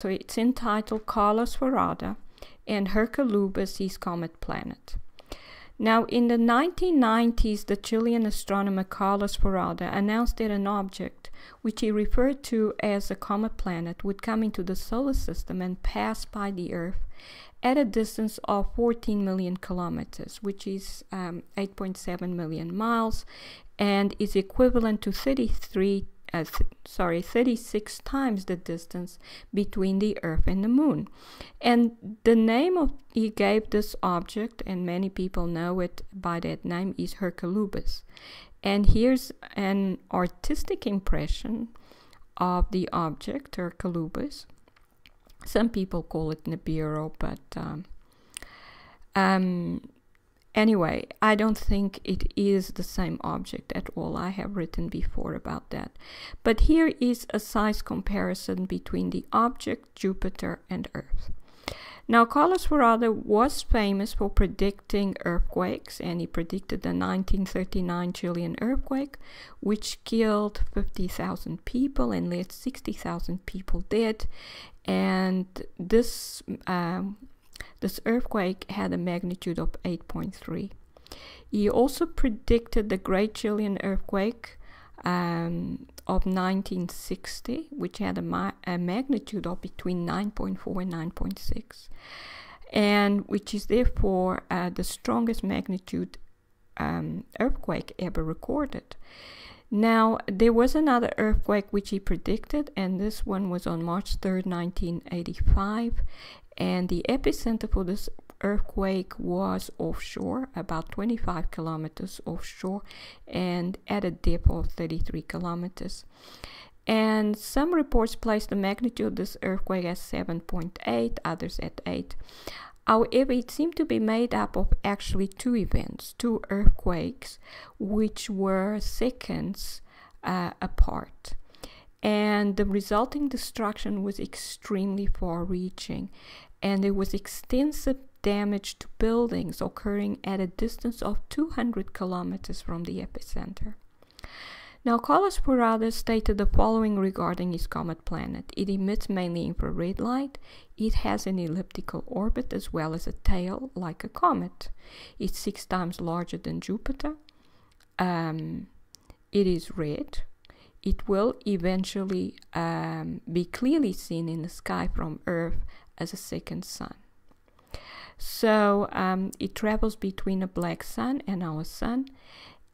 So it's entitled Carlos Ferrada and Hercolobus, his comet planet. Now, in the 1990s, the Chilean astronomer Carlos Ferrada announced that an object, which he referred to as a comet planet, would come into the solar system and pass by the Earth at a distance of 14 million kilometers, which is 8.7 million miles, and is equivalent to 36 times the distance between the Earth and the Moon. And the name he gave this object, and many people know it by that name, is Hercolobus. And here's an artistic impression of the object, Hercolobus. Some people call it Nibiru, but anyway, I don't think it is the same object at all. I have written before about that. But here is a size comparison between the object, Jupiter, and Earth. Now, Carlos Ferrada was famous for predicting earthquakes, and he predicted the 1939 Chilean earthquake, which killed 50,000 people and left 60,000 people dead. And this earthquake had a magnitude of 8.3. He also predicted the Great Chilean Earthquake of 1960, which had a magnitude of between 9.4 and 9.6, and which is therefore the strongest magnitude earthquake ever recorded. Now, there was another earthquake which he predicted, and this one was on March 3rd, 1985, and the epicenter for this earthquake was offshore, about 25 kilometers offshore, and at a depth of 33 kilometers. And some reports place the magnitude of this earthquake as 7.8, others at 8. However, it seemed to be made up of actually two events, two earthquakes, which were seconds apart. And the resulting destruction was extremely far-reaching, and there was extensive damage to buildings occurring at a distance of 200 kilometers from the epicenter. Now, Carlos Ferrada stated the following regarding his comet planet. It emits mainly infrared light. It has an elliptical orbit as well as a tail like a comet. It's 6 times larger than Jupiter. It is red. It will eventually be clearly seen in the sky from Earth as a second sun. So it travels between a black sun and our sun,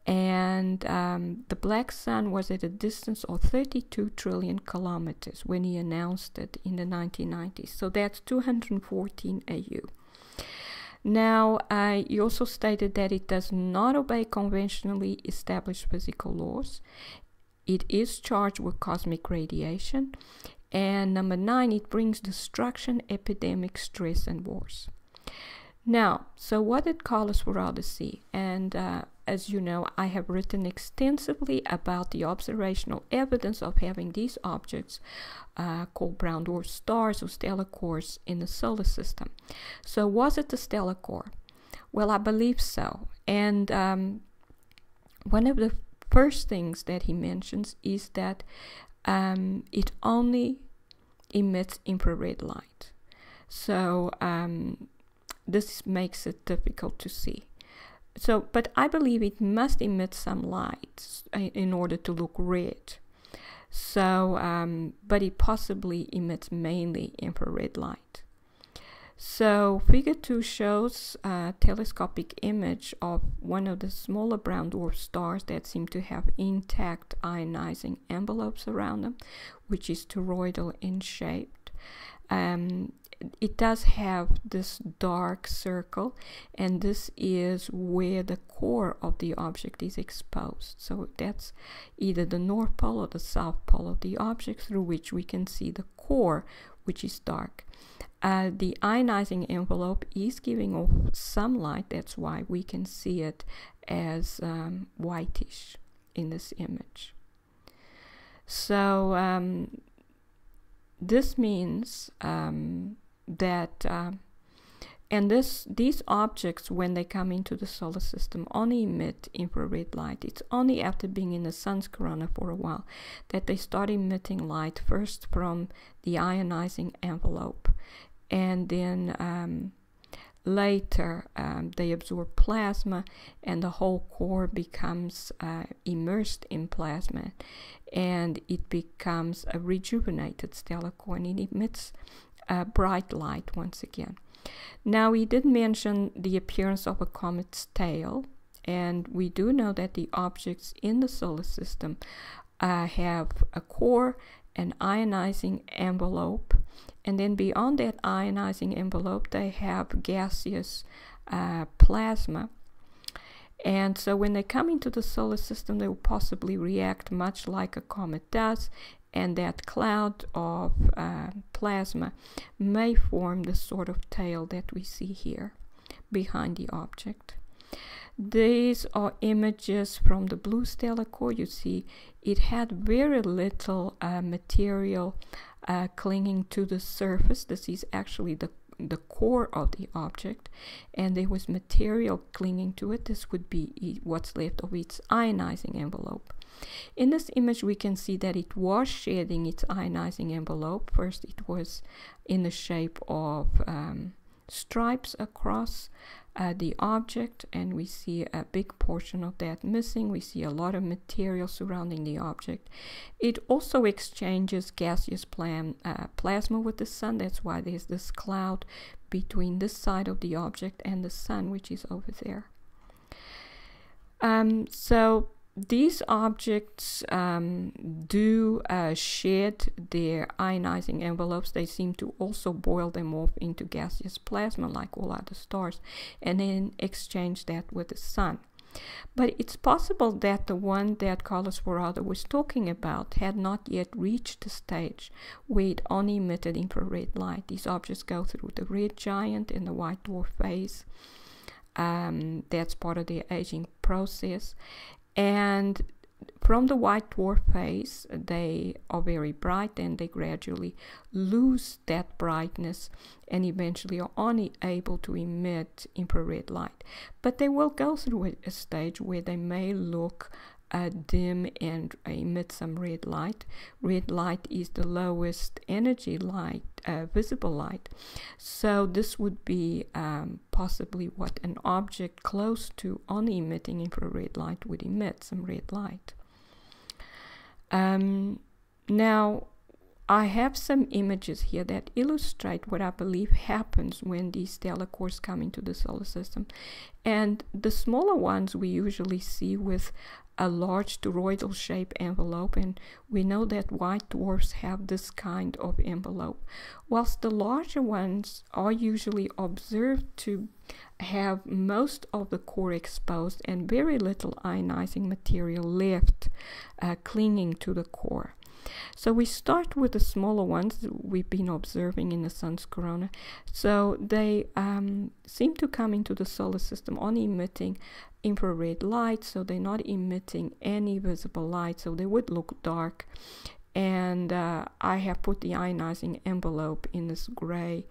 and the black sun was at a distance of 32 trillion kilometers when he announced it in the 1990s. So that's 214 AU. Now, he also stated that it does not obey conventionally established physical laws. It is charged with cosmic radiation. And number 9, it brings destruction, epidemic, stress, and wars. Now, so what did Carlos Ferrada see? And as you know, I have written extensively about the observational evidence of having these objects called brown dwarf stars or stellar cores in the solar system. So was it the stellar core? Well, I believe so. And one of the first things that he mentions is that it only emits infrared light. So this makes it difficult to see. So, but I believe it must emit some light in order to look red. So, but it possibly emits mainly infrared light. So figure 2 shows a telescopic image of one of the smaller brown dwarf stars that seem to have intact ionizing envelopes around them, which is toroidal in shape. It does have this dark circle, and this is where the core of the object is exposed. So that's either the north pole or the south pole of the object, through which we can see the core, which is dark. The ionizing envelope is giving off some light. That's why we can see it as whitish in this image. So this means that And these objects, when they come into the solar system, only emit infrared light. It's only after being in the sun's corona for a while that they start emitting light, first from the ionizing envelope, and then later they absorb plasma, and the whole core becomes immersed in plasma, and it becomes a rejuvenated stellar core, and it emits bright light once again. Now, we did mention the appearance of a comet's tail, and we do know that the objects in the solar system have a core, an ionizing envelope, and then beyond that ionizing envelope they have gaseous plasma. And so when they come into the solar system, they will possibly react much like a comet does, and that cloud of plasma may form the sort of tail that we see here behind the object. These are images from the blue stellar core. You see it had very little material clinging to the surface. This is actually the core of the object, and there was material clinging to it. This would be what's left of its ionizing envelope. In this image we can see that it was shedding its ionizing envelope. First it was in the shape of stripes across the object, and we see a big portion of that missing. We see a lot of material surrounding the object. It also exchanges gaseous plasma with the sun. That's why there's this cloud between this side of the object and the sun, which is over there. So these objects do shed their ionizing envelopes. They seem to also boil them off into gaseous plasma like all other stars, and then exchange that with the sun. But it's possible that the one that Carlos Ferrada was talking about had not yet reached the stage where it only emitted infrared light. These objects go through the red giant and the white dwarf phase. That's part of their aging process. And from the white dwarf phase, they are very bright, and they gradually lose that brightness and eventually are only able to emit infrared light. But they will go through a stage where they may look dim and emit some red light. Red light is the lowest energy light, visible light. So this would be possibly what an object close to only emitting infrared light would emit, some red light. Now, I have some images here that illustrate what I believe happens when these stellar cores come into the solar system. And the smaller ones we usually see with a large toroidal shape envelope, and we know that white dwarfs have this kind of envelope, whilst the larger ones are usually observed to have most of the core exposed and very little ionizing material left clinging to the core. So we start with the smaller ones that we've been observing in the sun's corona. So they seem to come into the solar system only emitting infrared light, so they're not emitting any visible light, so they would look dark. And I have put the ionizing envelope in this gray.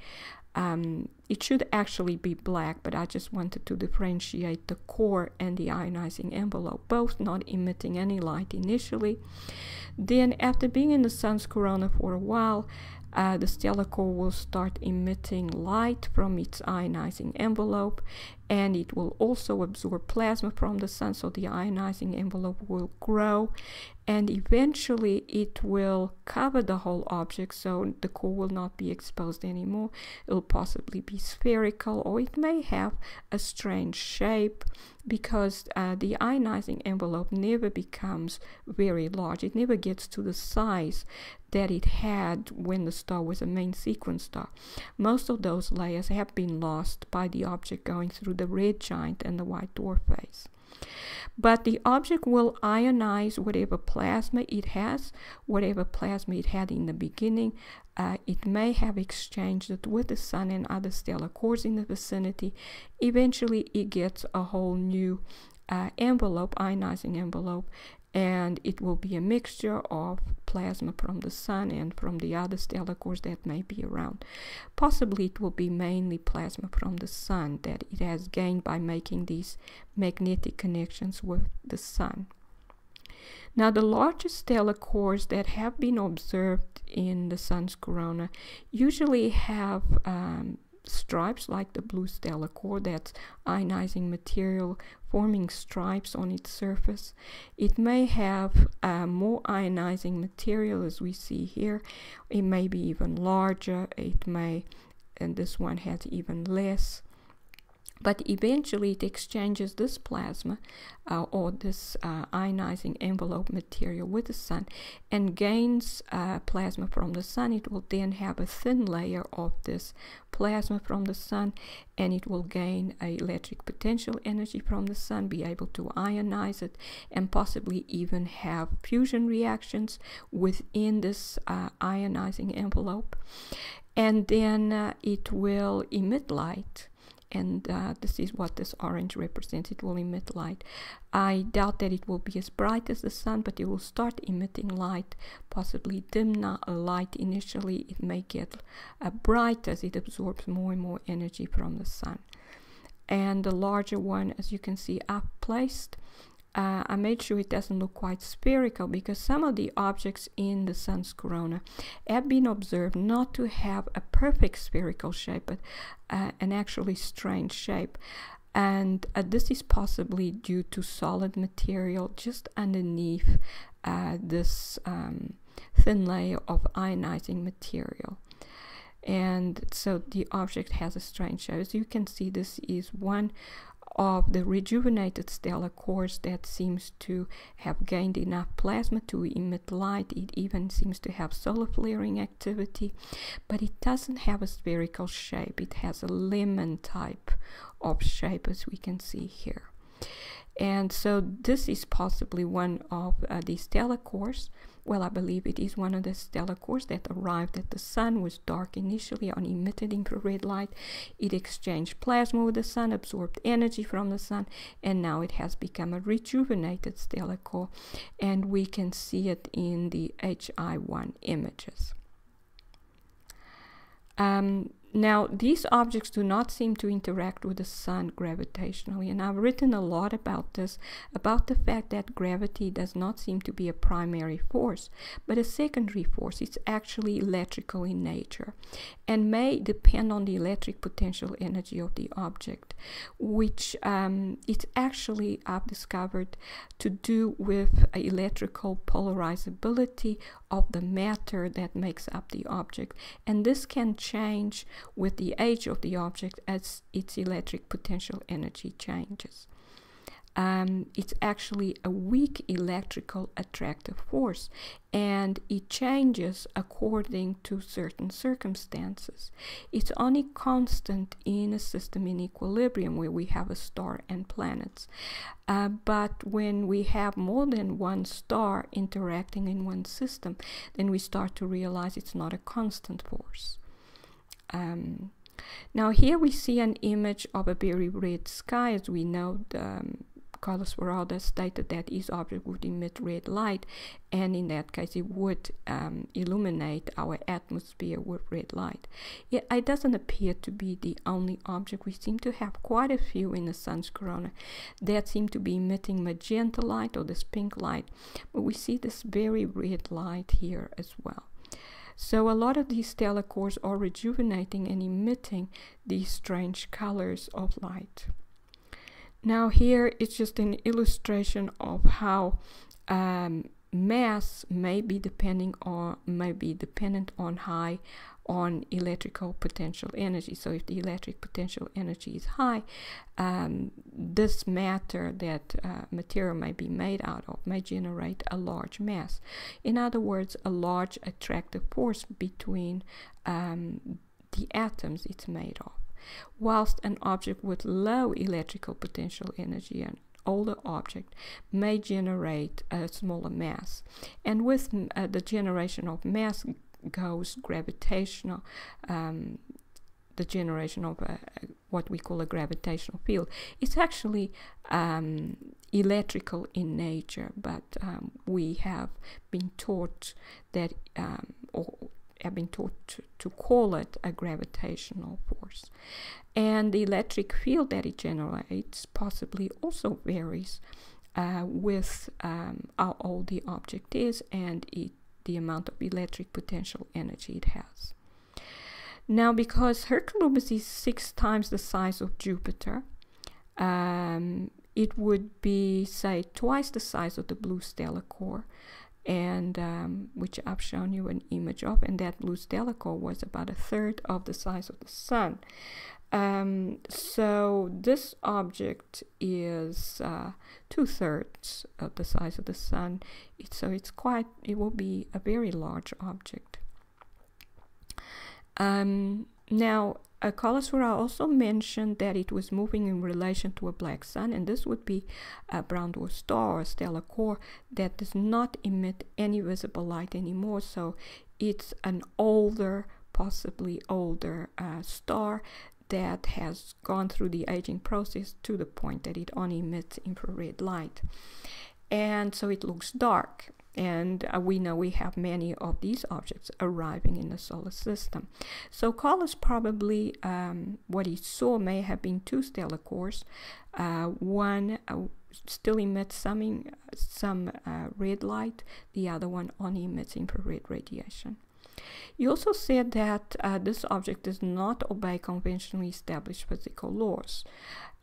It should actually be black, but I just wanted to differentiate the core and the ionizing envelope, both not emitting any light initially. Then after being in the sun's corona for a while, the stellar core will start emitting light from its ionizing envelope, and it will also absorb plasma from the sun, so the ionizing envelope will grow, and eventually it will cover the whole object, so the core will not be exposed anymore. It will possibly be spherical, or it may have a strange shape, because the ionizing envelope never becomes very large. It never gets to the size that it had when the star was a main sequence star. Most of those layers have been lost by the object going through the red giant and the white dwarf phase. But the object will ionize whatever plasma it has, whatever plasma it had in the beginning. It may have exchanged it with the sun and other stellar cores in the vicinity. Eventually it gets a whole new envelope, ionizing envelope, and it will be a mixture of plasma from the sun and from the other stellar cores that may be around. Possibly it will be mainly plasma from the sun that it has gained by making these magnetic connections with the sun. Now, the largest stellar cores that have been observed in the sun's corona usually have stripes like the blue stellar core, that's ionizing material forming stripes on its surface. It may have more ionizing material, as we see here. It may be even larger. It may, and this one has even less. But eventually it exchanges this plasma or this ionizing envelope material with the sun and gains plasma from the sun. It will then have a thin layer of this plasma from the sun, and it will gain electric potential energy from the sun, be able to ionize it, and possibly even have fusion reactions within this ionizing envelope. And then it will emit light. And this is what this orange represents. It will emit light. I doubt that it will be as bright as the sun, but it will start emitting light, possibly dim light initially. It may get bright as it absorbs more and more energy from the sun. And the larger one, as you can see, I've placed. I made sure it doesn't look quite spherical because some of the objects in the sun's corona have been observed not to have a perfect spherical shape, but an actually strange shape. And this is possibly due to solid material just underneath this thin layer of ionizing material. And so the object has a strange shape. As you can see, this is one of the rejuvenated stellar cores that seems to have gained enough plasma to emit light. It even seems to have solar flaring activity, but it doesn't have a spherical shape. It has a lemon type of shape, as we can see here. And so this is possibly one of the stellar cores. Well, I believe it is one of the stellar cores that arrived at the sun, was dark initially on emitted infrared light. It exchanged plasma with the sun, absorbed energy from the sun, and now it has become a rejuvenated stellar core, and we can see it in the HI1 images. Now, these objects do not seem to interact with the sun gravitationally, and I've written a lot about this, about the fact that gravity does not seem to be a primary force, but a secondary force. It's actually electrical in nature and may depend on the electric potential energy of the object, which it's actually, I've discovered, to do with electrical polarizability of the matter that makes up the object, and this can change with the age of the object as its electric potential energy changes. It's actually a weak electrical attractive force, and it changes according to certain circumstances. It's only constant in a system in equilibrium where we have a star and planets. But when we have more than one star interacting in one system, then we start to realize it's not a constant force. Now here we see an image of a very red sky. As we know, Carlos Ferrada stated that his object would emit red light, and in that case it would illuminate our atmosphere with red light. It doesn't appear to be the only object. We seem to have quite a few in the sun's corona that seem to be emitting magenta light or this pink light, but we see this very red light here as well. So a lot of these stellar cores are rejuvenating and emitting these strange colors of light. Now here it's just an illustration of how mass may be dependent on electrical potential energy. So if the electric potential energy is high, this matter that material may be made out of may generate a large mass. In other words, a large attractive force between the atoms it's made of. Whilst an object with low electrical potential energy, an older object, may generate a smaller mass. And with the generation of mass goes gravitational, the generation of what we call a gravitational field. It's actually electrical in nature, but we have been taught that, or have been taught to call it a gravitational force. And the electric field that it generates possibly also varies with how old the object is and the amount of electric potential energy it has. Now, because Hercolobus is 6 times the size of Jupiter, it would be, say, twice the size of the blue stellar core, and which I've shown you an image of, and that blue stellar core was about 1/3 of the size of the Sun. So this object is 2/3 of the size of the Sun. It will be a very large object. Now, Carlos Ferrada also mentioned that it was moving in relation to a black sun, and this would be a brown dwarf star or a stellar core that does not emit any visible light anymore. So it's an older, possibly older star that has gone through the aging process to the point that it only emits infrared light. And so it looks dark. And we know we have many of these objects arriving in the solar system. So Carlos probably, what he saw may have been 2 stellar cores. One still emits some red light, the other one only emits infrared radiation. He also said that this object does not obey conventionally established physical laws.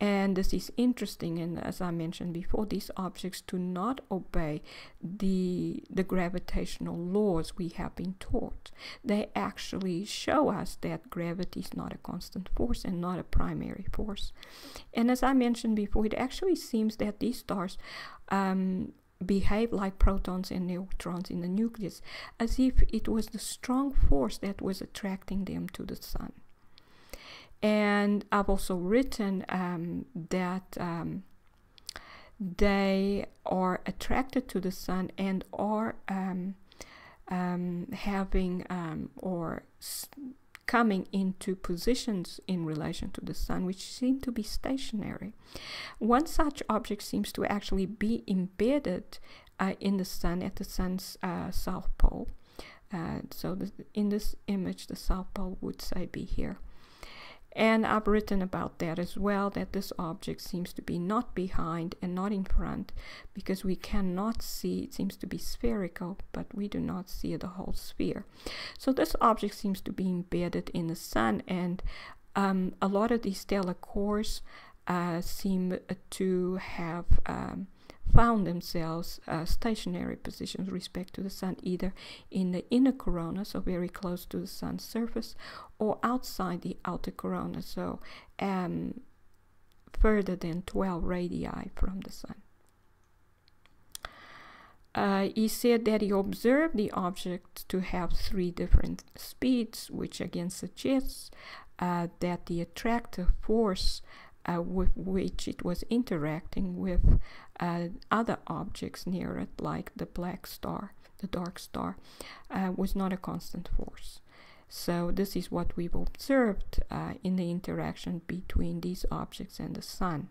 And this is interesting, and as I mentioned before, these objects do not obey the gravitational laws we have been taught. They actually show us that gravity is not a constant force and not a primary force. And as I mentioned before, it actually seems that these stars behave like protons and neutrons in the nucleus, as if it was the strong force that was attracting them to the Sun. And I've also written that they are attracted to the Sun and are having or coming into positions in relation to the Sun which seem to be stationary. One such object seems to actually be embedded in the Sun at the Sun's south pole. So in this image, the south pole would say be here. And I've written about that as well, that this object seems to be not behind and not in front, because we cannot see, it seems to be spherical, but we do not see the whole sphere. So this object seems to be embedded in the Sun, and a lot of these stellar cores seem to have found themselves stationary positions with respect to the Sun, either in the inner corona, so very close to the Sun's surface, or outside the outer corona, so further than 12 radii from the Sun. He said that he observed the object to have 3 different speeds, which again suggests that the attractive force with which it was interacting with other objects near it, like the black star, the dark star, was not a constant force. So this is what we've observed in the interaction between these objects and the Sun.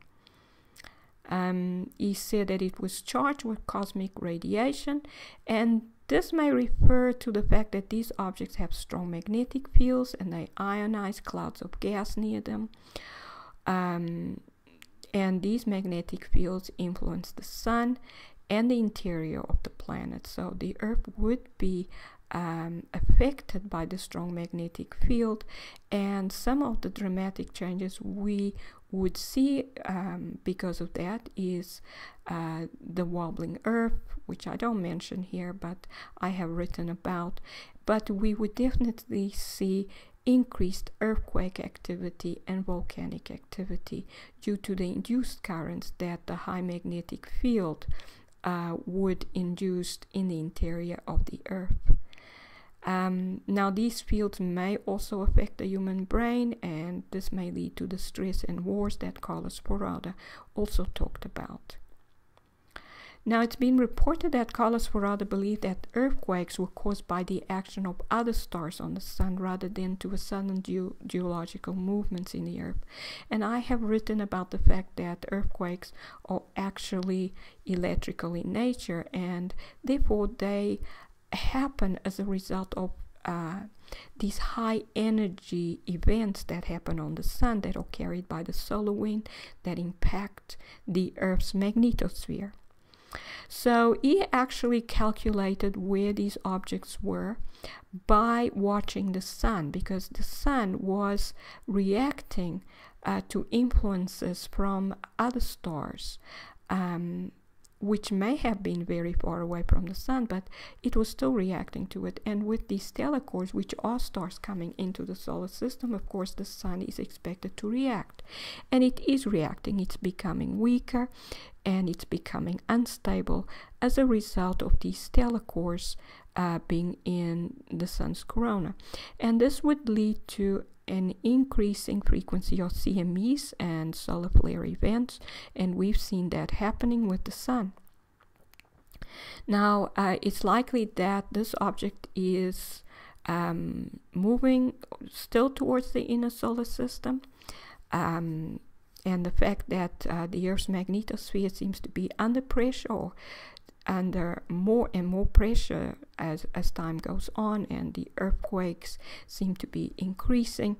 He said that it was charged with cosmic radiation, and this may refer to the fact that these objects have strong magnetic fields and they ionize clouds of gas near them. And these magnetic fields influence the Sun and the interior of the planet. So the Earth would be affected by the strong magnetic field, and some of the dramatic changes we would see because of that is the wobbling Earth, which I don't mention here, but I have written about. But we would definitely see increased earthquake activity and volcanic activity due to the induced currents that the high magnetic field would induce in the interior of the Earth. Now these fields may also affect the human brain, and this may lead to the stress and wars that Carlos Ferrada also talked about. Now, it's been reported that Carlos Ferrada believed that earthquakes were caused by the action of other stars on the sun rather than to a sudden geological movements in the earth. And I have written about the fact that earthquakes are actually electrical in nature, and therefore they happen as a result of these high energy events that happen on the sun that are carried by the solar wind that impact the Earth's magnetosphere. So he actually calculated where these objects were by watching the sun, because the sun was reacting to influences from other stars, which may have been very far away from the sun, but it was still reacting to it. And with these stellar cores, which are stars coming into the solar system, of course the sun is expected to react, and it is reacting. It's becoming weaker and it's becoming unstable as a result of these stellar cores being in the sun's corona. And this would lead to an increasing frequency of CMEs and solar flare events, and we've seen that happening with the sun. Now, it's likely that this object is moving still towards the inner solar system, and the fact that the Earth's magnetosphere seems to be under pressure, or under more and more pressure as time goes on, and the earthquakes seem to be increasing.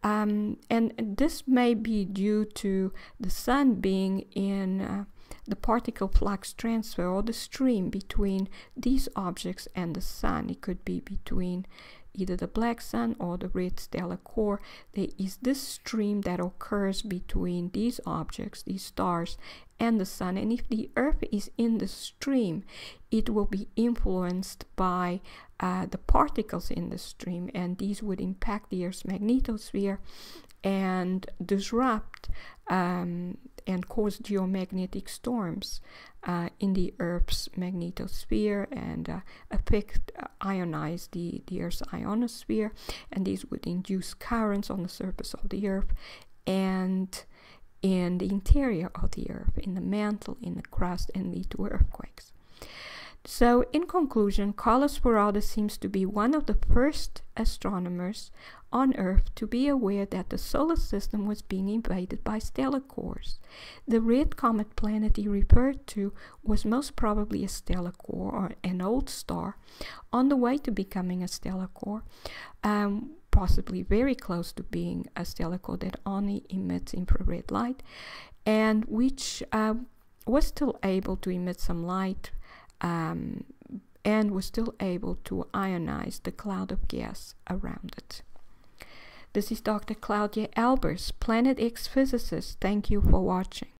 And this may be due to the sun being in the particle flux transfer, or the stream between these objects and the sun. It could be between either the black sun or the red stellar core. There is this stream that occurs between these objects, these stars, and the sun. And if the Earth is in the stream, it will be influenced by the particles in the stream, and these would impact the Earth's magnetosphere and disrupt and cause geomagnetic storms in the Earth's magnetosphere, and affect, ionize the Earth's ionosphere, and these would induce currents on the surface of the Earth and in the interior of the Earth, in the mantle, in the crust, and lead to earthquakes. So, in conclusion, Carlos Ferrada seems to be one of the first astronomers on Earth to be aware that the solar system was being invaded by stellar cores. The red comet planet he referred to was most probably a stellar core, or an old star on the way to becoming a stellar core, possibly very close to being a stellar core that only emits infrared light, and which was still able to emit some light, and was still able to ionize the cloud of gas around it. This is Dr. Claudia Albers, Planet X physicist. Thank you for watching.